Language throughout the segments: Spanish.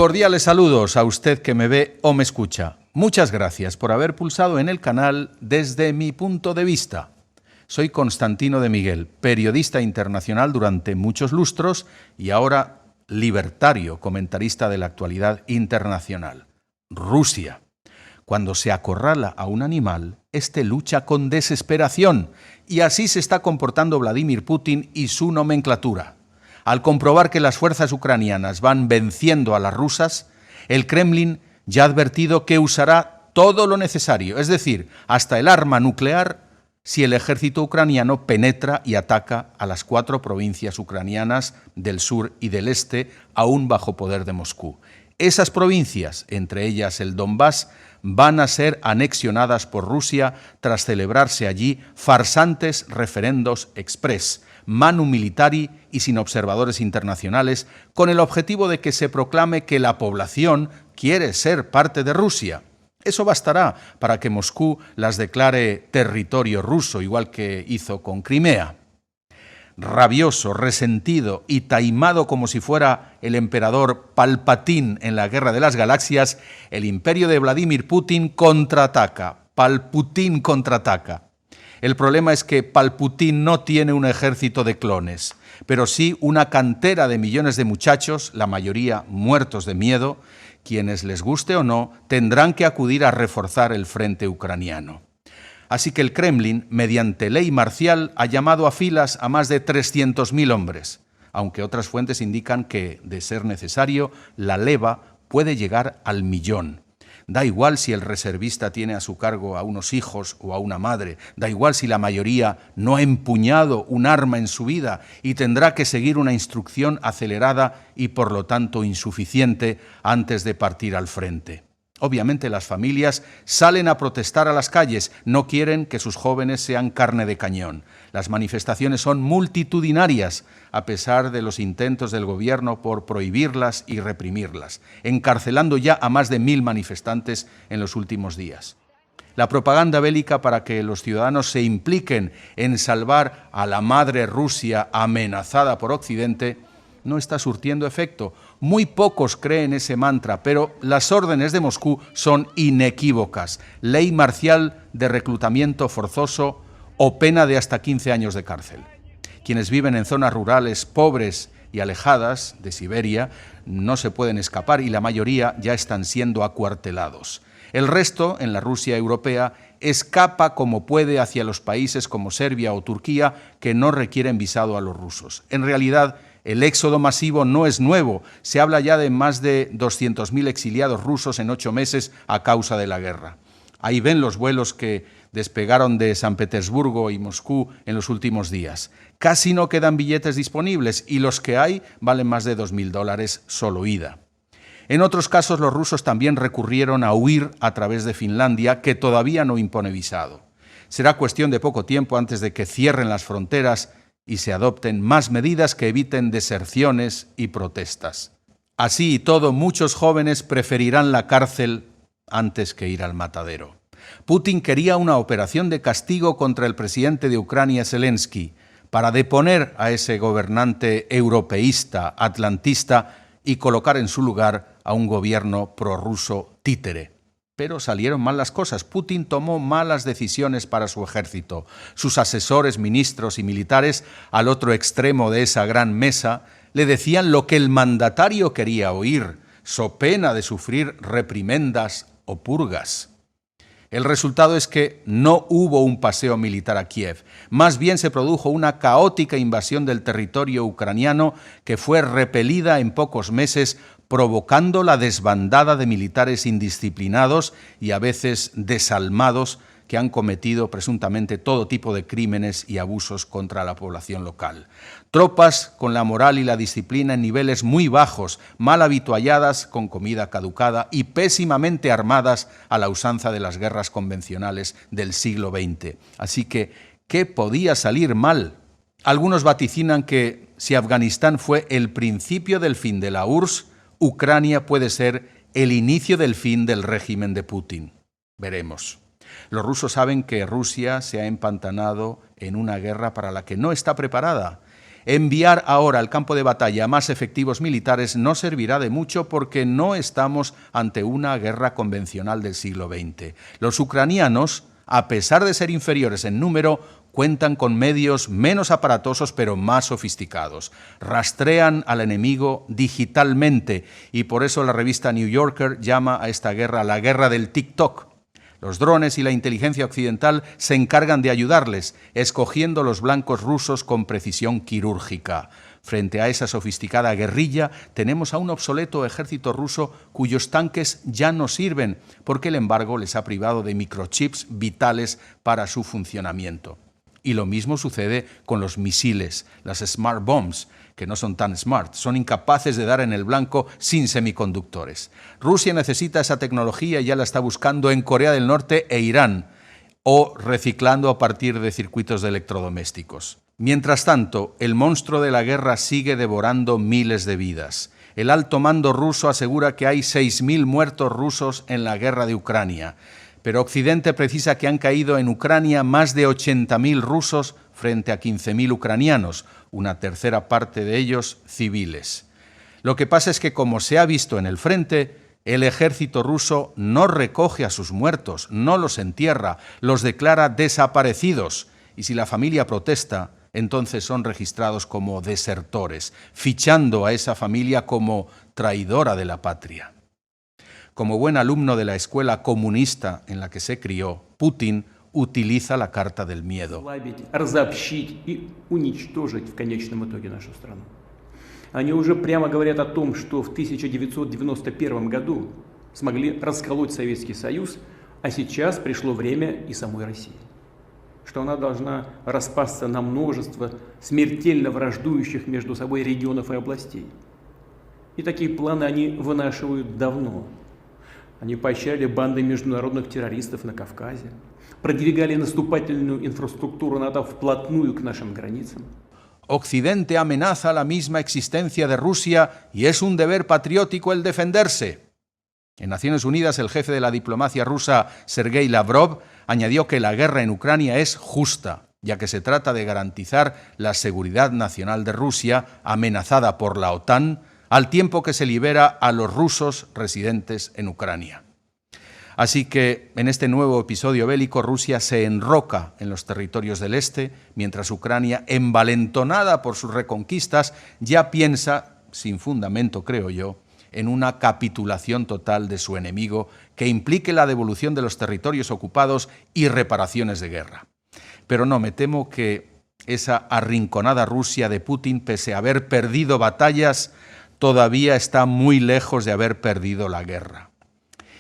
Cordiales saludos a usted que me ve o me escucha. Muchas gracias por haber pulsado en el canal Desde mi punto de vista. Soy Constantino de Miguel, periodista internacional durante muchos lustros y ahora libertario, comentarista de la actualidad internacional. Rusia. Cuando se acorrala a un animal, este lucha con desesperación y así se está comportando Vladimir Putin y su nomenclatura. Al comprobar que las fuerzas ucranianas van venciendo a las rusas, el Kremlin ya ha advertido que usará todo lo necesario, es decir, hasta el arma nuclear, si el ejército ucraniano penetra y ataca a las 4 provincias ucranianas del sur y del este, aún bajo poder de Moscú. Esas provincias, entre ellas el Donbass, van a ser anexionadas por Rusia tras celebrarse allí farsantes referendos express, manu militari y sin observadores internacionales, con el objetivo de que se proclame que la población quiere ser parte de Rusia. Eso bastará para que Moscú las declare territorio ruso, igual que hizo con Crimea. Rabioso, resentido y taimado como si fuera el emperador Palpatine en la Guerra de las Galaxias, el imperio de Vladimir Putin contraataca. Palpatine contraataca. El problema es que Palpatine no tiene un ejército de clones, pero sí una cantera de millones de muchachos, la mayoría muertos de miedo, quienes, les guste o no, tendrán que acudir a reforzar el frente ucraniano. Así que el Kremlin, mediante ley marcial, ha llamado a filas a más de 300.000 hombres, aunque otras fuentes indican que, de ser necesario, la leva puede llegar al 1.000.000. Da igual si el reservista tiene a su cargo a unos hijos o a una madre, da igual si la mayoría no ha empuñado un arma en su vida y tendrá que seguir una instrucción acelerada y por lo tanto insuficiente antes de partir al frente. Obviamente las familias salen a protestar a las calles, no quieren que sus jóvenes sean carne de cañón. Las manifestaciones son multitudinarias, a pesar de los intentos del gobierno por prohibirlas y reprimirlas, encarcelando ya a más de 1.000 manifestantes en los últimos días. La propaganda bélica para que los ciudadanos se impliquen en salvar a la madre Rusia amenazada por Occidente no está surtiendo efecto. Muy pocos creen ese mantra, pero las órdenes de Moscú son inequívocas. Ley marcial de reclutamiento forzoso o pena de hasta 15 años de cárcel. Quienes viven en zonas rurales pobres y alejadas de Siberia no se pueden escapar y la mayoría ya están siendo acuartelados. El resto, en la Rusia europea, escapa como puede hacia los países como Serbia o Turquía que no requieren visado a los rusos. En realidad, el éxodo masivo no es nuevo, se habla ya de más de 200.000 exiliados rusos en 8 meses a causa de la guerra. Ahí ven los vuelos que despegaron de San Petersburgo y Moscú en los últimos días. Casi no quedan billetes disponibles y los que hay valen más de $2.000 solo ida. En otros casos los rusos también recurrieron a huir a través de Finlandia, que todavía no impone visado. Será cuestión de poco tiempo antes de que cierren las fronteras y se adopten más medidas que eviten deserciones y protestas. Así y todo, muchos jóvenes preferirán la cárcel antes que ir al matadero. Putin quería una operación de castigo contra el presidente de Ucrania, Zelensky, para deponer a ese gobernante europeísta, atlantista, y colocar en su lugar a un gobierno prorruso títere. Pero salieron mal las cosas. Putin tomó malas decisiones para su ejército. Sus asesores, ministros y militares, al otro extremo de esa gran mesa, le decían lo que el mandatario quería oír, so pena de sufrir reprimendas o purgas. El resultado es que no hubo un paseo militar a Kiev. Más bien se produjo una caótica invasión del territorio ucraniano que fue repelida en pocos meses, provocando la desbandada de militares indisciplinados y a veces desalmados que han cometido presuntamente todo tipo de crímenes y abusos contra la población local. Tropas con la moral y la disciplina en niveles muy bajos, mal habitualladas con comida caducada y pésimamente armadas a la usanza de las guerras convencionales del siglo XX. Así que, ¿qué podía salir mal? Algunos vaticinan que si Afganistán fue el principio del fin de la URSS, Ucrania puede ser el inicio del fin del régimen de Putin. Veremos. Los rusos saben que Rusia se ha empantanado en una guerra para la que no está preparada. Enviar ahora al campo de batalla más efectivos militares no servirá de mucho porque no estamos ante una guerra convencional del siglo XX. Los ucranianos, a pesar de ser inferiores en número, cuentan con medios menos aparatosos pero más sofisticados. Rastrean al enemigo digitalmente y por eso la revista New Yorker llama a esta guerra la guerra del TikTok. Los drones y la inteligencia occidental se encargan de ayudarles, escogiendo los blancos rusos con precisión quirúrgica. Frente a esa sofisticada guerrilla, tenemos a un obsoleto ejército ruso cuyos tanques ya no sirven, porque el embargo les ha privado de microchips vitales para su funcionamiento. Y lo mismo sucede con los misiles, las smart bombs, que no son tan smart, son incapaces de dar en el blanco sin semiconductores. Rusia necesita esa tecnología y ya la está buscando en Corea del Norte e Irán, o reciclando a partir de circuitos de electrodomésticos. Mientras tanto, el monstruo de la guerra sigue devorando miles de vidas. El alto mando ruso asegura que hay 6.000 muertos rusos en la guerra de Ucrania. Pero Occidente precisa que han caído en Ucrania más de 80.000 rusos frente a 15.000 ucranianos, una tercera parte de ellos civiles. Lo que pasa es que, como se ha visto en el frente, el ejército ruso no recoge a sus muertos, no los entierra, los declara desaparecidos. Y si la familia protesta, entonces son registrados como desertores, fichando a esa familia como traidora de la patria. Como buen alumno de la escuela comunista en la que se crió, Putin utiliza la carta del miedo. Они уже прямо говорят о том, что в 1991 году смогли расколоть Советский Союз, а сейчас пришло время и самой России. Что она должна распасться на множество смертельно враждующих между собой регионов и областей. И такие планы они вынашивают давно. Они поощряли банды международных террористов на Кавказе, продвигали наступательную инфраструктуру НАТО вплотную к нашим границам. Occidente amenaza la misma existencia de Rusia y es un deber patriótico el defenderse. En Naciones Unidas, el jefe de la diplomacia rusa, Sergei Lavrov, añadió que la guerra en Ucrania es justa, ya que se trata de garantizar la seguridad nacional de Rusia, amenazada por la OTAN, al tiempo que se libera a los rusos residentes en Ucrania. Así que, en este nuevo episodio bélico, Rusia se enroca en los territorios del este, mientras Ucrania, envalentonada por sus reconquistas, ya piensa, sin fundamento creo yo, en una capitulación total de su enemigo que implique la devolución de los territorios ocupados y reparaciones de guerra. Pero no, me temo que esa arrinconada Rusia de Putin, pese a haber perdido batallas, todavía está muy lejos de haber perdido la guerra.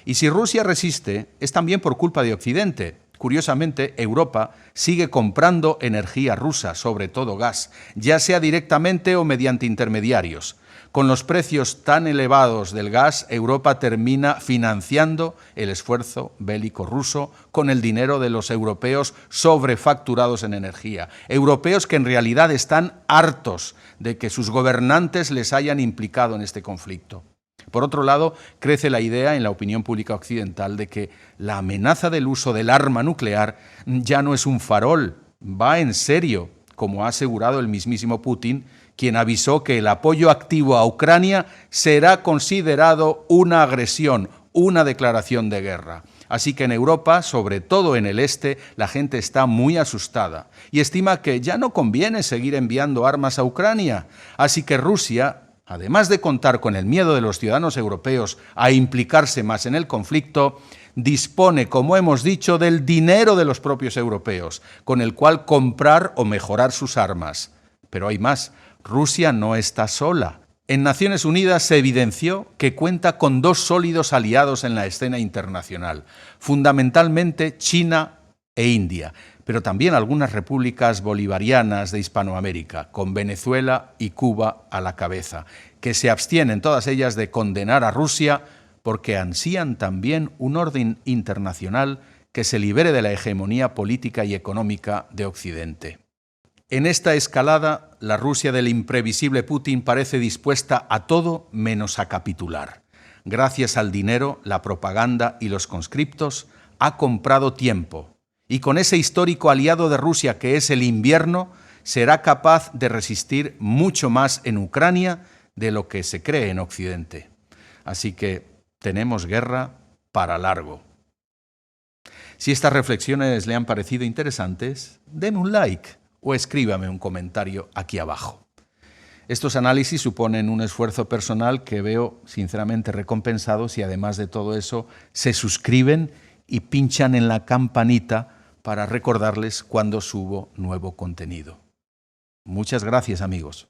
Y si Rusia resiste, es también por culpa de Occidente. Curiosamente, Europa sigue comprando energía rusa, sobre todo gas, ya sea directamente o mediante intermediarios. Con los precios tan elevados del gas, Europa termina financiando el esfuerzo bélico ruso con el dinero de los europeos sobrefacturados en energía. Europeos que en realidad están hartos de que sus gobernantes les hayan implicado en este conflicto. Por otro lado, crece la idea en la opinión pública occidental de que la amenaza del uso del arma nuclear ya no es un farol, va en serio, como ha asegurado el mismísimo Putin, quien avisó que el apoyo activo a Ucrania será considerado una agresión, una declaración de guerra. Así que en Europa, sobre todo en el este, la gente está muy asustada y estima que ya no conviene seguir enviando armas a Ucrania. Así que Rusia, además de contar con el miedo de los ciudadanos europeos a implicarse más en el conflicto, dispone, como hemos dicho, del dinero de los propios europeos, con el cual comprar o mejorar sus armas. Pero hay más. Rusia no está sola. En Naciones Unidas se evidenció que cuenta con dos sólidos aliados en la escena internacional, fundamentalmente China e India, pero también algunas repúblicas bolivarianas de Hispanoamérica, con Venezuela y Cuba a la cabeza, que se abstienen todas ellas de condenar a Rusia porque ansían también un orden internacional que se libere de la hegemonía política y económica de Occidente. En esta escalada, la Rusia del imprevisible Putin parece dispuesta a todo menos a capitular. Gracias al dinero, la propaganda y los conscriptos, ha comprado tiempo. Y con ese histórico aliado de Rusia que es el invierno, será capaz de resistir mucho más en Ucrania de lo que se cree en Occidente. Así que tenemos guerra para largo. Si estas reflexiones le han parecido interesantes, denme un like o escríbame un comentario aquí abajo. Estos análisis suponen un esfuerzo personal que veo sinceramente recompensado si además de todo eso se suscriben y pinchan en la campanita para recordarles cuando subo nuevo contenido. Muchas gracias, amigos.